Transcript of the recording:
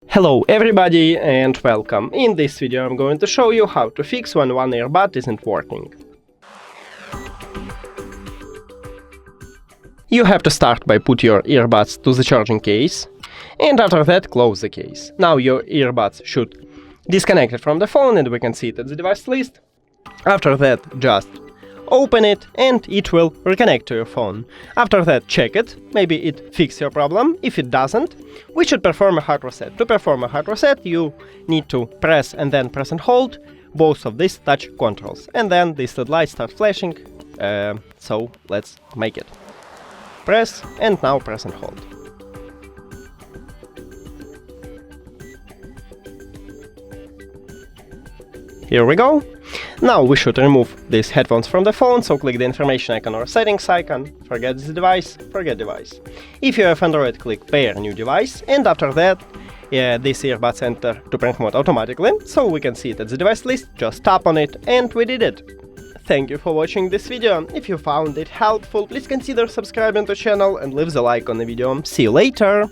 Hello everybody and welcome. In this video I'm going to show you how to fix when one earbud isn't working. You have to start by put your earbuds to the charging case, and after that close the case. Now your earbuds should disconnect it from the phone and we can see it at the device list. After that just open it and it will reconnect to your phone. After that check it, maybe it fixed your problem. If it doesn't, we should perform a hard reset. To perform a hard reset you need to press and then press and hold both of these touch controls, and then this LED light starts flashing, so let's make it. Press and now press and hold. Here we go. Now we should remove these headphones from the phone, so click the information icon or settings icon, forget this device, forget device. If you have Android, click pair new device, and after that these earbuds enter to prank mode automatically, so we can see it at the device list, just tap on it and we did it. Thank you for watching this video. If you found it helpful, please consider subscribing to the channel and leave the like on the video. See you later!